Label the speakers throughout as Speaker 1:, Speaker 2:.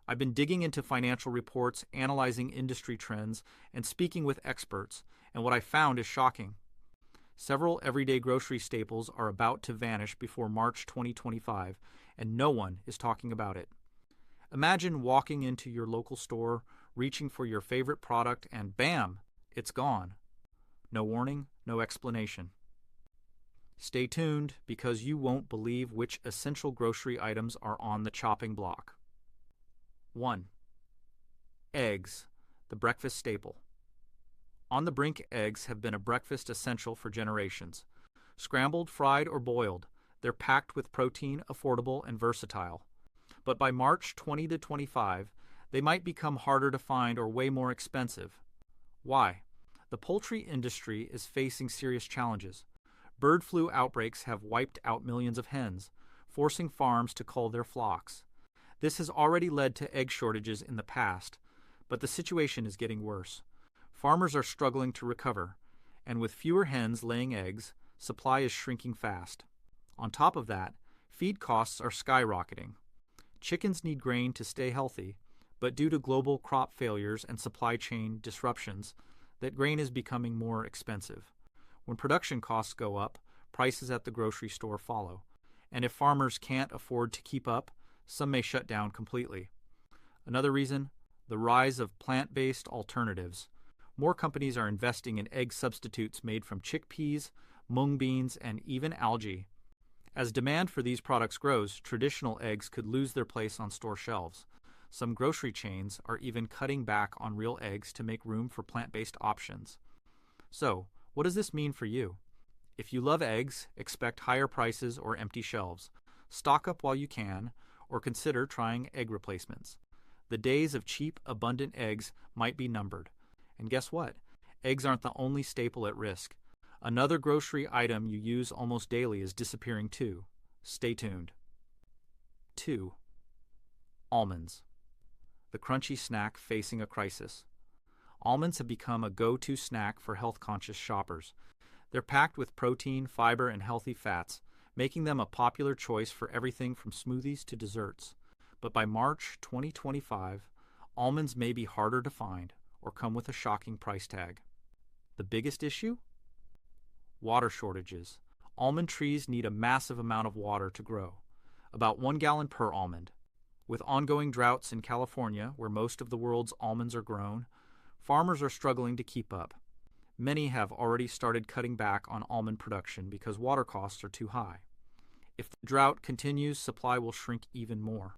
Speaker 1: I've been digging into financial reports, analyzing industry trends, and speaking with experts, and what I found is shocking. Several everyday grocery staples are about to vanish before March 2025, and no one is talking about it. Imagine walking into your local store, reaching for your favorite product, and bam, it's gone. No warning, no explanation. Stay tuned because you won't believe which essential grocery items are on the chopping block. 1. Eggs, the breakfast staple. On the brink, eggs have been a breakfast essential for generations. Scrambled, fried, or boiled, they're packed with protein, affordable, and versatile. But by March 20 to 25, they might become harder to find or way more expensive. Why? The poultry industry is facing serious challenges. Bird flu outbreaks have wiped out millions of hens, forcing farms to cull their flocks. This has already led to egg shortages in the past, but the situation is getting worse. Farmers are struggling to recover, and with fewer hens laying eggs, supply is shrinking fast. On top of that, feed costs are skyrocketing. Chickens need grain to stay healthy, but due to global crop failures and supply chain disruptions, that grain is becoming more expensive. When production costs go up, prices at the grocery store follow. And if farmers can't afford to keep up, some may shut down completely. Another reason, the rise of plant-based alternatives. More companies are investing in egg substitutes made from chickpeas, mung beans, and even algae. As demand for these products grows, traditional eggs could lose their place on store shelves. Some grocery chains are even cutting back on real eggs to make room for plant-based options. So, what does this mean for you? If you love eggs, expect higher prices or empty shelves. Stock up while you can, or consider trying egg replacements. The days of cheap, abundant eggs might be numbered. And guess what? Eggs aren't the only staple at risk. Another grocery item you use almost daily is disappearing too. Stay tuned. 2. Almonds. The crunchy snack facing a crisis. Almonds have become a go-to snack for health-conscious shoppers. They're packed with protein, fiber, and healthy fats, making them a popular choice for everything from smoothies to desserts. But by March 2025, almonds may be harder to find or come with a shocking price tag. The biggest issue? Water shortages. Almond trees need a massive amount of water to grow, about 1 gallon per almond. With ongoing droughts in California, where most of the world's almonds are grown, farmers are struggling to keep up. Many have already started cutting back on almond production because water costs are too high. If the drought continues, supply will shrink even more.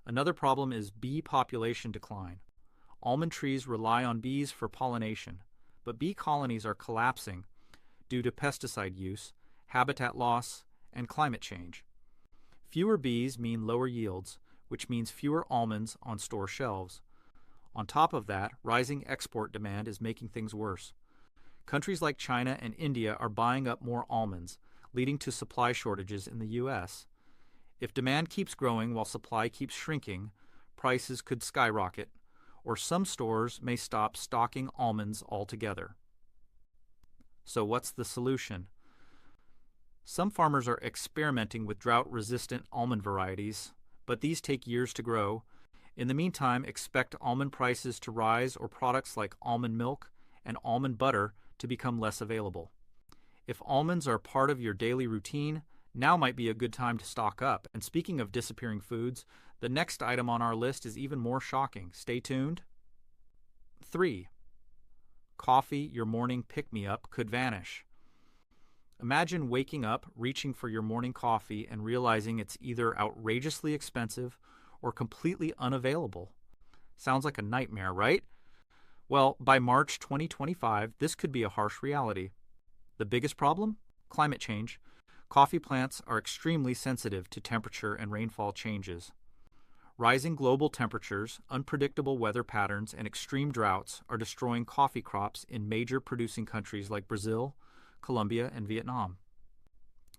Speaker 1: Another problem is bee population decline. Almond trees rely on bees for pollination, but bee colonies are collapsing due to pesticide use, habitat loss, and climate change. Fewer bees mean lower yields, which means fewer almonds on store shelves. On top of that, rising export demand is making things worse. Countries like China and India are buying up more almonds, leading to supply shortages in the U.S. If demand keeps growing while supply keeps shrinking, prices could skyrocket, or some stores may stop stocking almonds altogether. So what's the solution? Some farmers are experimenting with drought-resistant almond varieties, but these take years to grow. In the meantime, expect almond prices to rise or products like almond milk and almond butter to become less available. If almonds are part of your daily routine, now might be a good time to stock up. And speaking of disappearing foods, the next item on our list is even more shocking. Stay tuned. 3. Coffee, your morning pick-me-up, could vanish. Imagine waking up, reaching for your morning coffee, and realizing it's either outrageously expensive or completely unavailable. Sounds like a nightmare, right? Well, by March 2025, this could be a harsh reality. The biggest problem? Climate change. Coffee plants are extremely sensitive to temperature and rainfall changes. Rising global temperatures, unpredictable weather patterns, and extreme droughts are destroying coffee crops in major producing countries like Brazil, Colombia, and Vietnam.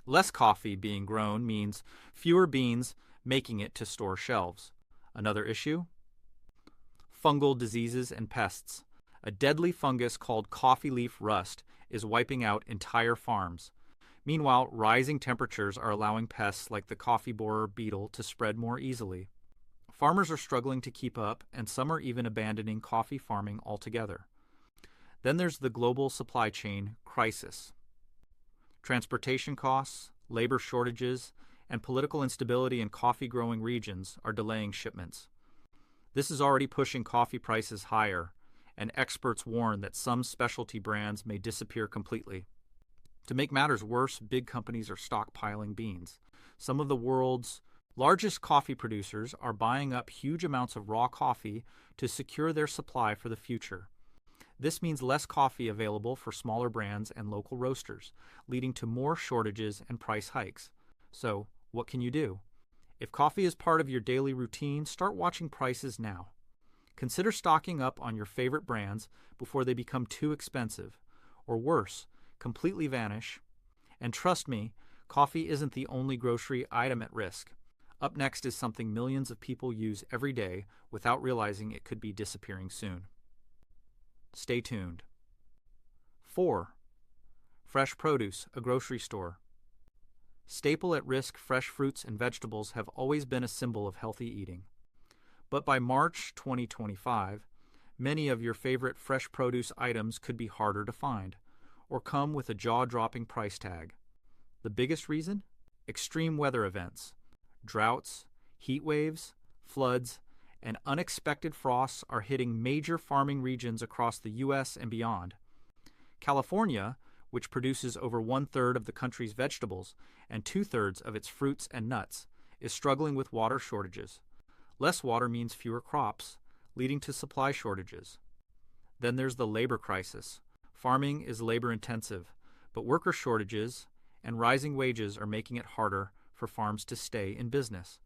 Speaker 1: Less coffee being grown means fewer beans making it to store shelves. Another issue? Fungal diseases and pests. A deadly fungus called coffee leaf rust is wiping out entire farms. Meanwhile, rising temperatures are allowing pests like the coffee borer beetle to spread more easily. Farmers are struggling to keep up, and some are even abandoning coffee farming altogether. Then there's the global supply chain crisis. Transportation costs, labor shortages, and political instability in coffee-growing regions are delaying shipments. This is already pushing coffee prices higher, and experts warn that some specialty brands may disappear completely. To make matters worse, big companies are stockpiling beans. Some of the world's largest coffee producers are buying up huge amounts of raw coffee to secure their supply for the future. This means less coffee available for smaller brands and local roasters, leading to more shortages and price hikes. So, what can you do? If coffee is part of your daily routine, start watching prices now. Consider stocking up on your favorite brands before they become too expensive, or worse, completely vanish. And trust me, coffee isn't the only grocery item at risk. Up next is something millions of people use every day without realizing it could be disappearing soon. Stay tuned. 4. Fresh produce, a grocery store. Staple at risk fresh fruits and vegetables have always been a symbol of healthy eating. But by March 2025, many of your favorite fresh produce items could be harder to find, or come with a jaw-dropping price tag. The biggest reason? Extreme weather events. Droughts, heat waves, floods, and unexpected frosts are hitting major farming regions across the U.S. and beyond. California, which produces over 1/3 of the country's vegetables and 2/3 of its fruits and nuts, is struggling with water shortages. Less water means fewer crops, leading to supply shortages. Then there's the labor crisis. Farming is labor-intensive, but worker shortages and rising wages are making it harder for farms to stay in business.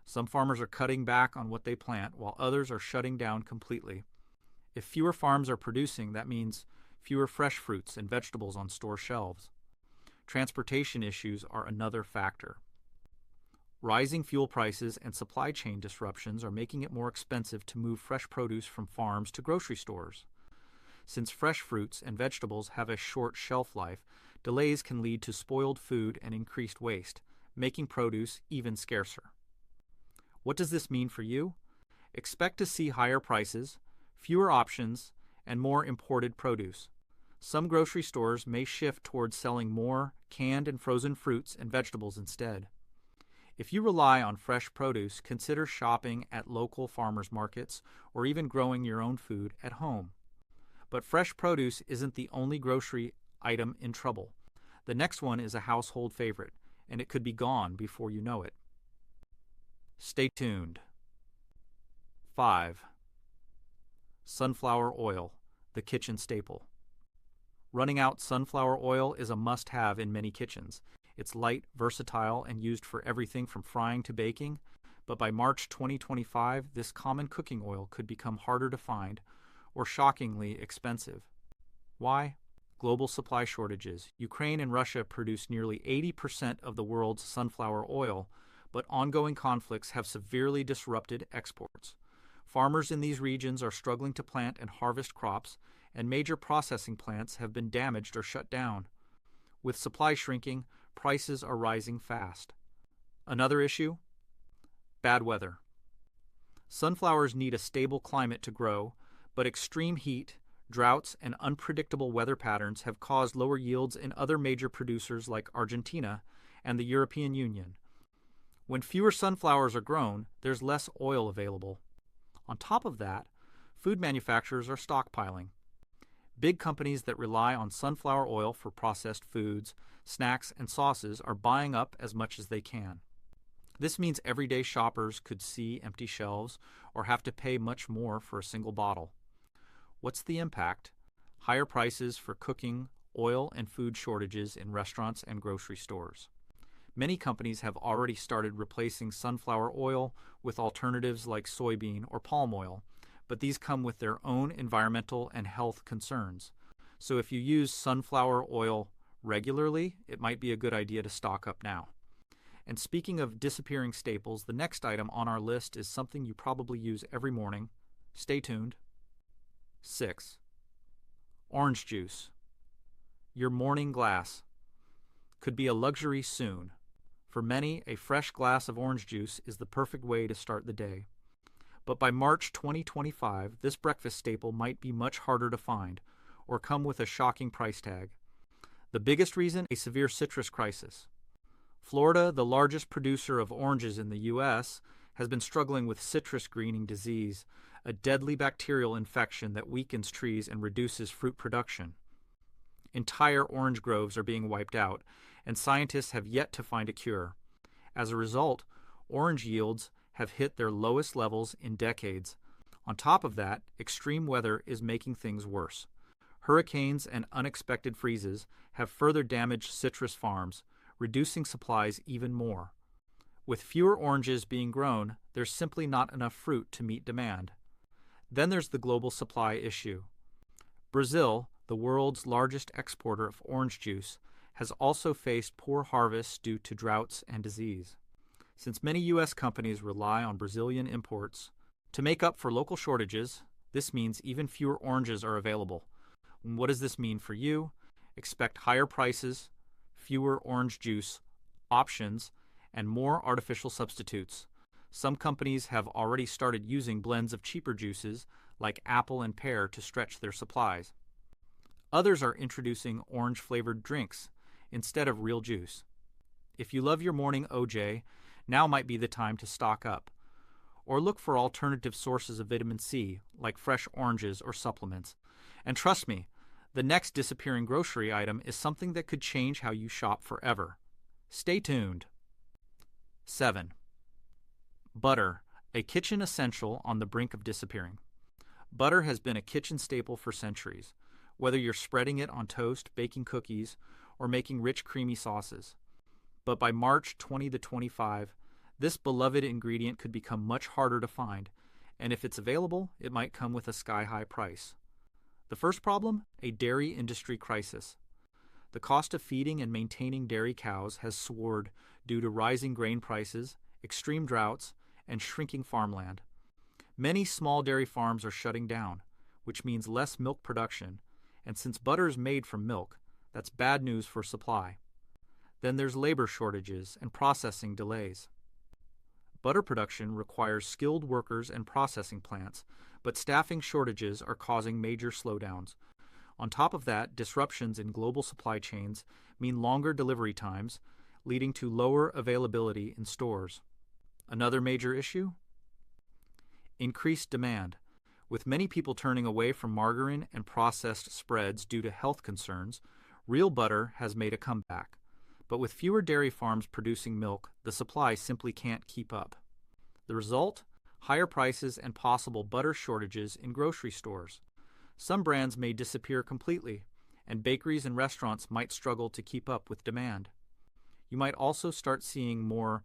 Speaker 1: Some farmers are cutting back on what they plant, while others are shutting down completely. If fewer farms are producing, that means fewer fresh fruits and vegetables on store shelves. Transportation issues are another factor. Rising fuel prices and supply chain disruptions are making it more expensive to move fresh produce from farms to grocery stores. Since fresh fruits and vegetables have a short shelf life, delays can lead to spoiled food and increased waste, making produce even scarcer. What does this mean for you? Expect to see higher prices, fewer options, and more imported produce. Some grocery stores may shift towards selling more canned and frozen fruits and vegetables instead. If you rely on fresh produce, consider shopping at local farmers markets or even growing your own food at home. But fresh produce isn't the only grocery item in trouble. The next one is a household favorite, and it could be gone before you know it. Stay tuned. 5. Sunflower oil, the kitchen staple. Running out sunflower oil is a must-have in many kitchens. It's light, versatile, and used for everything from frying to baking, but by March 2025, this common cooking oil could become harder to find or shockingly expensive. Why? Global supply shortages. Ukraine and Russia produce nearly 80% of the world's sunflower oil, but ongoing conflicts have severely disrupted exports. Farmers in these regions are struggling to plant and harvest crops, and major processing plants have been damaged or shut down. With supply shrinking, prices are rising fast. Another issue? Bad weather. Sunflowers need a stable climate to grow, but extreme heat, droughts, and unpredictable weather patterns have caused lower yields in other major producers like Argentina and the European Union. When fewer sunflowers are grown, there's less oil available. On top of that, food manufacturers are stockpiling. Big companies that rely on sunflower oil for processed foods, snacks, and sauces are buying up as much as they can. This means everyday shoppers could see empty shelves or have to pay much more for a single bottle. What's the impact? Higher prices for cooking, oil, and food shortages in restaurants and grocery stores. Many companies have already started replacing sunflower oil with alternatives like soybean or palm oil, but these come with their own environmental and health concerns. So if you use sunflower oil regularly, it might be a good idea to stock up now. And speaking of disappearing staples, the next item on our list is something you probably use every morning. Stay tuned. 6. Orange juice. Your morning glass. Could be a luxury soon. For many, a fresh glass of orange juice is the perfect way to start the day. But by March 2025, this breakfast staple might be much harder to find or come with a shocking price tag. The biggest reason? A severe citrus crisis. Florida, the largest producer of oranges in the U.S., has been struggling with citrus greening disease, a deadly bacterial infection that weakens trees and reduces fruit production. Entire orange groves are being wiped out, and scientists have yet to find a cure. As a result, orange yields have hit their lowest levels in decades. On top of that, extreme weather is making things worse. Hurricanes and unexpected freezes have further damaged citrus farms, reducing supplies even more. With fewer oranges being grown, there's simply not enough fruit to meet demand. Then there's the global supply issue. Brazil, the world's largest exporter of orange juice, has also faced poor harvests due to droughts and disease. Since many U.S. companies rely on Brazilian imports to make up for local shortages, this means even fewer oranges are available. And what does this mean for you? Expect higher prices, fewer orange juice options, and more artificial substitutes. Some companies have already started using blends of cheaper juices like apple and pear to stretch their supplies. Others are introducing orange-flavored drinks instead of real juice. If you love your morning OJ, now might be the time to stock up. Or look for alternative sources of vitamin C, like fresh oranges or supplements. And trust me, the next disappearing grocery item is something that could change how you shop forever. Stay tuned. 7. Butter, a kitchen essential on the brink of disappearing. Butter has been a kitchen staple for centuries, whether you're spreading it on toast, baking cookies, or making rich, creamy sauces. But by March 2025, this beloved ingredient could become much harder to find, and if it's available, it might come with a sky-high price. The first problem? A dairy industry crisis. The cost of feeding and maintaining dairy cows has soared due to rising grain prices, extreme droughts, and shrinking farmland. Many small dairy farms are shutting down, which means less milk production, and since butter is made from milk, that's bad news for supply. Then there's labor shortages and processing delays. Butter production requires skilled workers and processing plants, but staffing shortages are causing major slowdowns. On top of that, disruptions in global supply chains mean longer delivery times, leading to lower availability in stores. Another major issue? Increased demand. With many people turning away from margarine and processed spreads due to health concerns, real butter has made a comeback. But with fewer dairy farms producing milk, the supply simply can't keep up. The result? Higher prices and possible butter shortages in grocery stores. Some brands may disappear completely, and bakeries and restaurants might struggle to keep up with demand. You might also start seeing more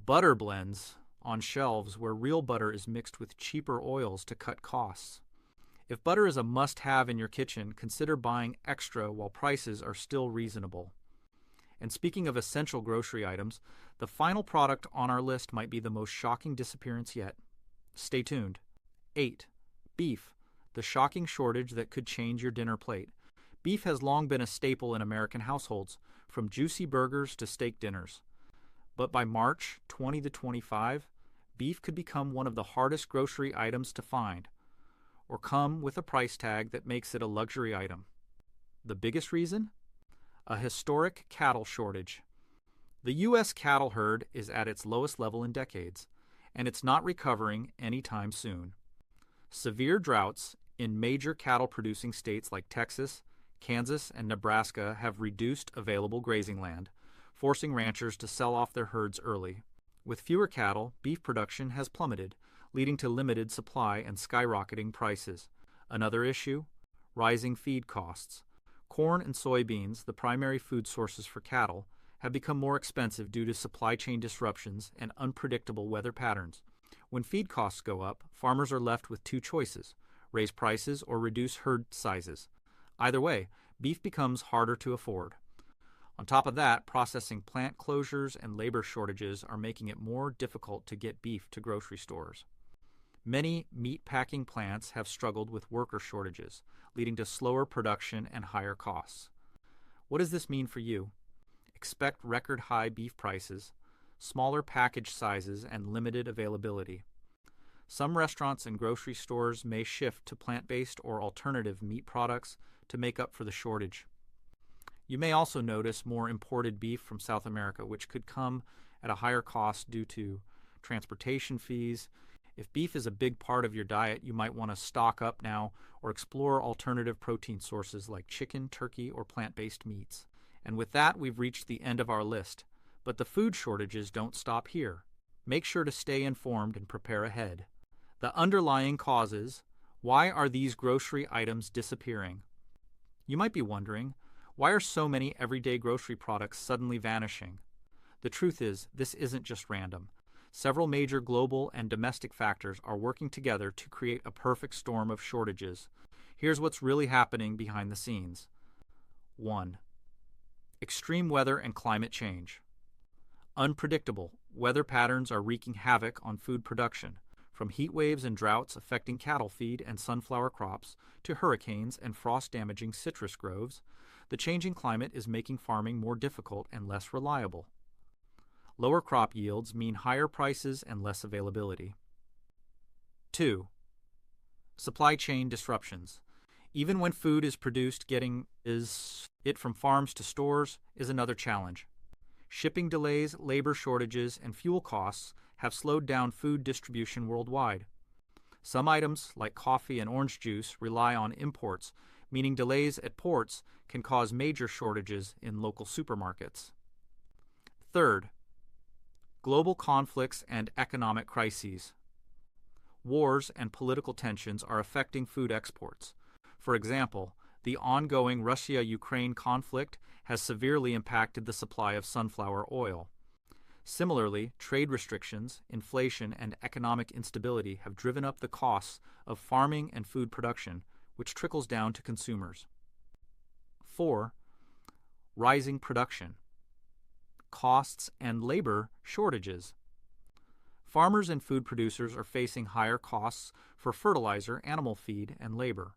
Speaker 1: butter blends on shelves where real butter is mixed with cheaper oils to cut costs. If butter is a must-have in your kitchen, consider buying extra while prices are still reasonable. And speaking of essential grocery items, the final product on our list might be the most shocking disappearance yet. Stay tuned. 8. Beef, the shocking shortage that could change your dinner plate. Beef has long been a staple in American households, from juicy burgers to steak dinners. But by March 2025, beef could become one of the hardest grocery items to find, or come with a price tag that makes it a luxury item. The biggest reason? A historic cattle shortage. The U.S. cattle herd is at its lowest level in decades, and it's not recovering anytime soon. Severe droughts in major cattle-producing states like Texas, Kansas, and Nebraska have reduced available grazing land, forcing ranchers to sell off their herds early. With fewer cattle, beef production has plummeted, leading to limited supply and skyrocketing prices. Another issue? Rising feed costs. Corn and soybeans, the primary food sources for cattle, have become more expensive due to supply chain disruptions and unpredictable weather patterns. When feed costs go up, farmers are left with two choices: raise prices or reduce herd sizes. Either way, beef becomes harder to afford. On top of that, processing plant closures and labor shortages are making it more difficult to get beef to grocery stores. Many meat packing plants have struggled with worker shortages, leading to slower production and higher costs. What does this mean for you? Expect record high beef prices, smaller package sizes, and limited availability. Some restaurants and grocery stores may shift to plant-based or alternative meat products to make up for the shortage. You may also notice more imported beef from South America, which could come at a higher cost due to transportation fees. If beef is a big part of your diet, you might want to stock up now or explore alternative protein sources like chicken, turkey, or plant-based meats. And with that, we've reached the end of our list. But the food shortages don't stop here. Make sure to stay informed and prepare ahead. The underlying causes: why are these grocery items disappearing? You might be wondering, why are so many everyday grocery products suddenly vanishing? The truth is, this isn't just random. Several major global and domestic factors are working together to create a perfect storm of shortages. Here's what's really happening behind the scenes. 1. Extreme weather and climate change. Unpredictable weather patterns are wreaking havoc on food production, from heat waves and droughts affecting cattle feed and sunflower crops to hurricanes and frost-damaging citrus groves. The changing climate is making farming more difficult and less reliable. Lower crop yields mean higher prices and less availability. 2. Supply chain disruptions. Even when food is produced, getting it from farms to stores is another challenge. Shipping delays, labor shortages, and fuel costs have slowed down food distribution worldwide. Some items, like coffee and orange juice, rely on imports, meaning delays at ports can cause major shortages in local supermarkets. 3. Global conflicts and economic crises. Wars and political tensions are affecting food exports. For example, the ongoing Russia-Ukraine conflict has severely impacted the supply of sunflower oil. Similarly, trade restrictions, inflation, and economic instability have driven up the costs of farming and food production, which trickles down to consumers. 4. Rising production. Costs and labor shortages. Farmers and food producers are facing higher costs for fertilizer, animal feed, and labor.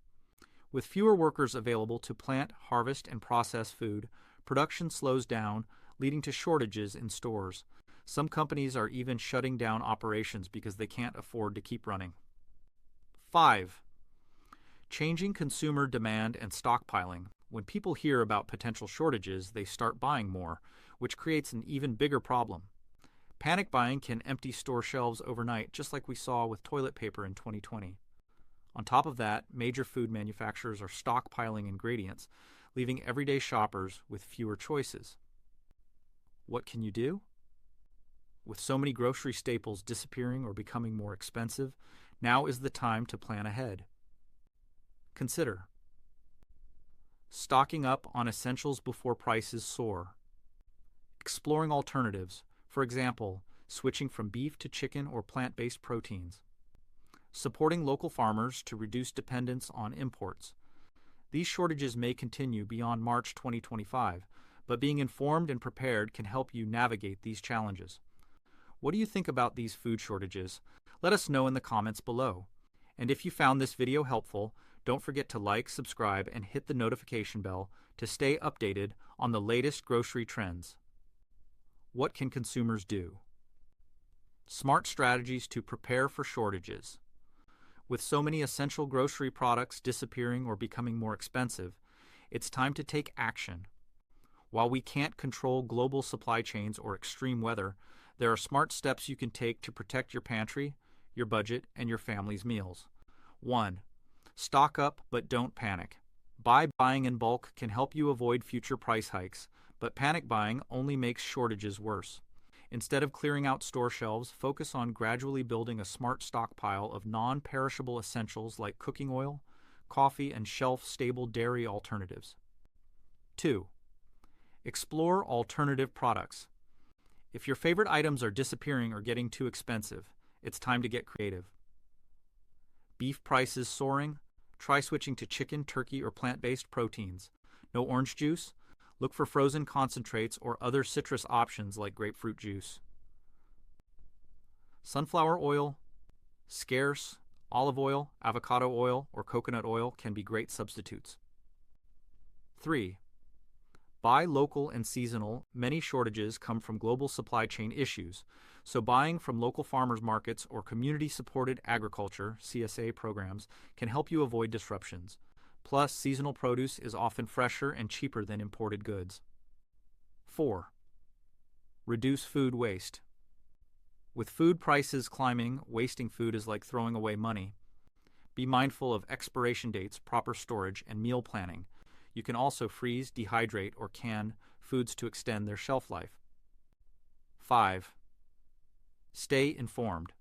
Speaker 1: With fewer workers available to plant, harvest, and process food, production slows down, leading to shortages in stores. Some companies are even shutting down operations because they can't afford to keep running. 5. Changing consumer demand and stockpiling. When people hear about potential shortages, they start buying more, which creates an even bigger problem. Panic buying can empty store shelves overnight, just like we saw with toilet paper in 2020. On top of that, major food manufacturers are stockpiling ingredients, leaving everyday shoppers with fewer choices. What can you do? With so many grocery staples disappearing or becoming more expensive, now is the time to plan ahead. Consider stocking up on essentials before prices soar. Exploring alternatives, for example, switching from beef to chicken or plant-based proteins. Supporting local farmers to reduce dependence on imports. These shortages may continue beyond March 2025, but being informed and prepared can help you navigate these challenges. What do you think about these food shortages? Let us know in the comments below. And if you found this video helpful, don't forget to like, subscribe, and hit the notification bell to stay updated on the latest grocery trends. What can consumers do? Smart strategies to prepare for shortages. With so many essential grocery products disappearing or becoming more expensive, it's time to take action. While we can't control global supply chains or extreme weather, there are smart steps you can take to protect your pantry, your budget, and your family's meals. 1. Stock up, but don't panic. Buying in bulk can help you avoid future price hikes, but panic buying only makes shortages worse. Instead of clearing out store shelves, focus on gradually building a smart stockpile of non-perishable essentials like cooking oil, coffee, and shelf-stable dairy alternatives. 2. Explore alternative products. If your favorite items are disappearing or getting too expensive, it's time to get creative. Beef prices soaring? Try switching to chicken, turkey, or plant-based proteins. No orange juice? Look for frozen concentrates or other citrus options like grapefruit juice. Sunflower oil, scarce, olive oil, avocado oil, or coconut oil can be great substitutes. 3. Buy local and seasonal. Many shortages come from global supply chain issues, So buying from local farmers markets or community-supported agriculture (CSA) programs can help you avoid disruptions. Plus, seasonal produce is often fresher and cheaper than imported goods. 4. Reduce food waste. With food prices climbing, wasting food is like throwing away money. Be mindful of expiration dates, proper storage, and meal planning. You can also freeze, dehydrate, or can foods to extend their shelf life. 5. Stay informed.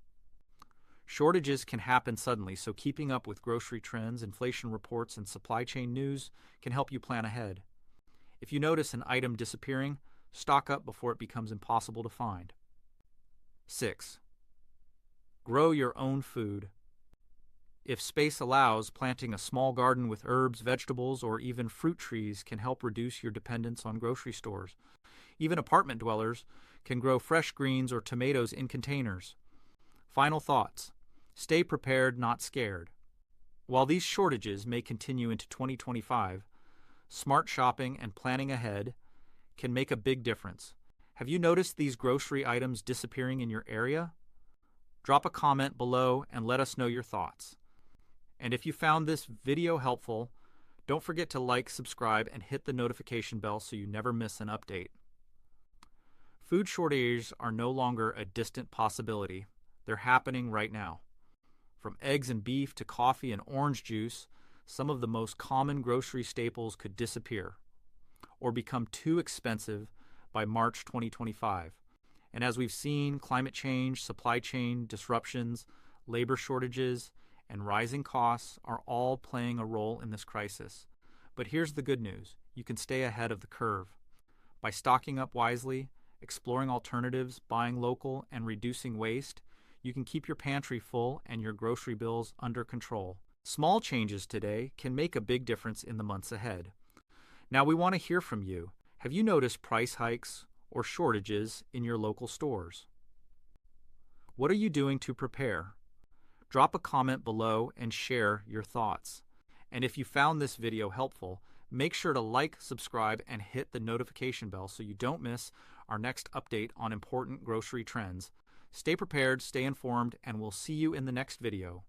Speaker 1: Shortages can happen suddenly, so keeping up with grocery trends, inflation reports, and supply chain news can help you plan ahead. If you notice an item disappearing, stock up before it becomes impossible to find. 6. Grow your own food. If space allows, planting a small garden with herbs, vegetables, or even fruit trees can help reduce your dependence on grocery stores. Even apartment dwellers can grow fresh greens or tomatoes in containers. Final thoughts. Stay prepared, not scared. While these shortages may continue into 2025, smart shopping and planning ahead can make a big difference. Have you noticed these grocery items disappearing in your area? Drop a comment below and let us know your thoughts. And if you found this video helpful, don't forget to like, subscribe, and hit the notification bell so you never miss an update. Food shortages are no longer a distant possibility. They're happening right now. From eggs and beef to coffee and orange juice, some of the most common grocery staples could disappear or become too expensive by March 2025. And as we've seen, climate change, supply chain disruptions, labor shortages, and rising costs are all playing a role in this crisis. But here's the good news. You can stay ahead of the curve. By stocking up wisely, exploring alternatives, buying local, and reducing waste, you can keep your pantry full and your grocery bills under control. Small changes today can make a big difference in the months ahead. Now we want to hear from you. Have you noticed price hikes or shortages in your local stores? What are you doing to prepare? Drop a comment below and share your thoughts. And if you found this video helpful, make sure to like, subscribe, and hit the notification bell so you don't miss our next update on important grocery trends. Stay prepared, stay informed, and we'll see you in the next video.